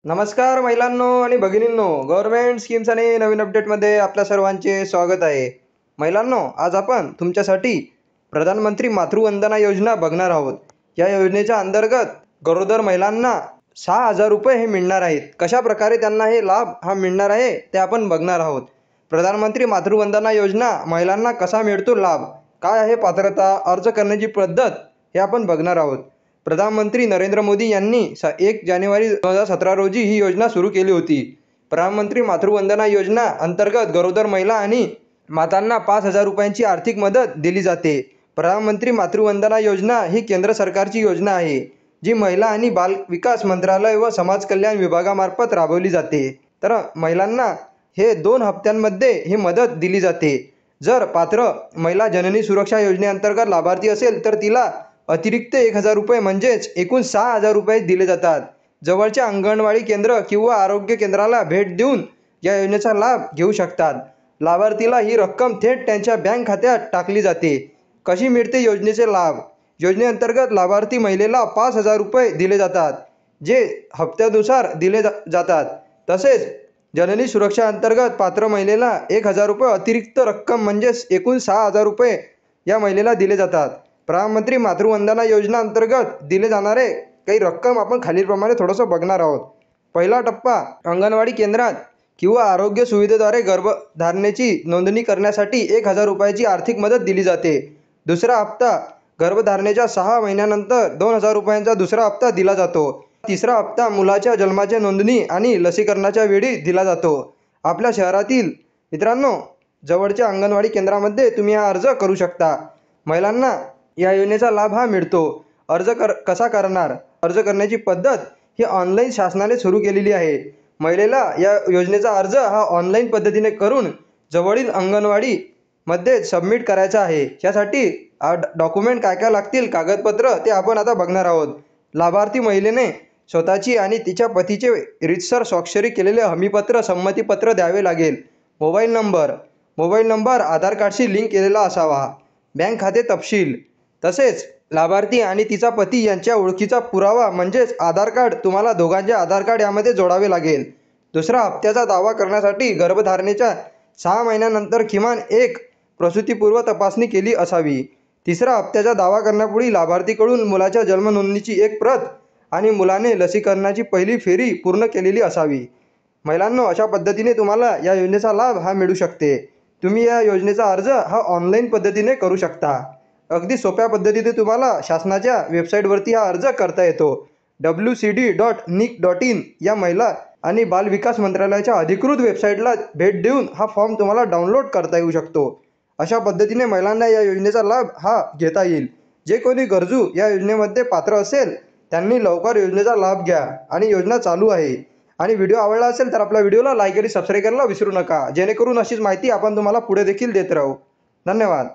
नमस्कार महिलांनो आणि भगिनींनो, government schemes आणि नवीन अपडेटमध्ये आपल्या सर्वांचे स्वागत आहे. महिलांनो, आज आपण तुमच्यासाठी प्रधानमंत्री मातृवंदना योजना बघणार आहोत. या योजनेच्या अंतर्गत गरोदर महिलांना 6,000 रुपये हे मिळणार आहेत. कशा प्रकारे त्यांना हे लाभ मिळणार आहे ते आपण बघणार आहोत. प्रधानमंत्री मातृवंदना योजना महिलांना कसा मिळतो लाभ, काय आहे पात्रता, अर्ज करण्याची पद्धत हे आपण बघणार आहोत. प्रधानमंत्री नरेंद्र मोदी यांनी 1 जानेवारी 2017 रोजी ही योजना सुरू केली होती. प्रधानमंत्री मातृवंदना योजना अंतर्गत गरोदर महिला आणि मातांना 5,000 रुपयांची आर्थिक मदत दिली जाते. प्रधानमंत्री मातृवंदना योजना ही केंद्र सरकारची योजना आहे, जी महिला आणि बाल विकास मंत्रालय व समाज कल्याण विभागामार्फत राबवली जाते. तर महिलांना हे 2 हप्त्यांमध्ये ही मदत दिली जाते. जर पात्र महिला जननी सुरक्षा योजनेअंतर्गत लाभार्थी असेल तर तिला अतिरिक्त 1,000 रुपये म्हणजेच एकूण 6,000 रुपये दिले जातात. जवळच्या अंगणवाडी केंद्र किंवा आरोग्य केंद्राला भेट देऊन या योजनेचा लाभ घेऊ शकतात. लाभार्थीला ही रक्कम थेट त्यांच्या बँक खात्यात टाकली जाते. कशी मिळते योजनेचे लाभ? योजनेअंतर्गत लाभार्थी महिलेला 5,000 रुपये दिले जातात, जे हप्त्यानुसार दिले जातात. तसेच जननी सुरक्षा अंतर्गत पात्र महिलेला 1,000 रुपये अतिरिक्त रक्कम म्हणजेच एकूण 6,000 रुपये या महिलेला दिले जातात. प्रधानमंत्री मातृवंदना योजना अंतर्गत दिले जाणारे काही रक्कम आपण खालीलप्रमाणे थोडंसं बघणार आहोत. पहिला टप्पा, अंगणवाडी केंद्रात किंवा आरोग्य सुविधेद्वारे गर्भधारणेची नोंदणी करण्यासाठी 1,000 रुपयाची आर्थिक मदत दिली जाते. दुसरा हप्ता, गर्भधारणेच्या 6 महिन्यानंतर 2,000 रुपयांचा दुसरा हप्ता दिला जातो. तिसरा हप्ता मुलाच्या जन्माच्या नोंदणी आणि लसीकरणाच्या वेळी दिला जातो. आपल्या शहरातील मित्रांनो, जवळच्या अंगणवाडी केंद्रामध्ये तुम्ही हा अर्ज करू शकता. महिलांना या योजनेचा लाभ मिळतो. अर्ज कसा करणार? अर्ज करण्याची पद्धत ही ऑनलाईन शासनाने सुरू केलेली आहे. महिलेला या योजनेचा अर्ज ऑनलाईन पद्धतीने करून जवळील अंगणवाडीमध्ये सबमिट करायचा आहे. यासाठी डॉक्युमेंट काय काय लागतील, कागदपत्र, ते आपण आता बघणार आहोत. लाभार्थी महिलेने स्वतःची आणि तिच्या पतीचे रीतसर स्वाक्षरी केलेले हमीपत्र, संमतीपत्र द्यावे लागेल. मोबाईल नंबर आधार कार्डशी लिंक केलेला असावा. बँक खाते तपशील, तसेच लाभार्थी आणि तिचा पती यांच्या ओळखीचा पुरावा म्हणजेच आधार कार्ड तुम्हाला दोघांचे आधार कार्ड यामध्ये जोडावे लागेल. दुसरा हप्त्याचा दावा करण्यासाठी गर्भधारणेच्या 6 महिन्यानंतर किमान 1 प्रसूतीपूर्व तपासणी केली असावी. तिसरा हप्त्याचा दावा करण्यापूर्वी लाभार्थीकडून मुलाच्या जन्म नोंदणीची 1 प्रत आणि मुलाने लसीकरणाची पहिली फेरी पूर्ण केलेली असावी. महिलांनो, अशा पद्धतीने तुम्हाला या योजनेचा लाभ मिळू शकते. तुम्ही या योजनेचा अर्ज ऑनलाईन पद्धतीने करू शकता. अगदी सोप्या पद्धतीने तुम्हाला शासनाच्या वेबसाईटवरती अर्ज करता येतो. wcd.nic.in या महिला आणि बाल विकास मंत्रालयाच्या अधिकृत वेबसाईटला भेट देऊन फॉर्म तुम्हाला डाउनलोड करता येऊ शकतो. अशा पद्धतीने महिलांना या योजनेचा लाभ घेता येईल. जे कोणी गरजू या योजनेमध्ये पात्र असेल त्यांनी लवकर योजनेचा लाभ घ्या. आणि योजना चालू आहे. आणि व्हिडिओ आवडला असेल तर आपल्या व्हिडिओला लाईक आणि सबस्क्राईब करायला विसरू नका, जेणेकरून अशीच माहिती आपण तुम्हाला पुढे देखील देत राहू. धन्यवाद.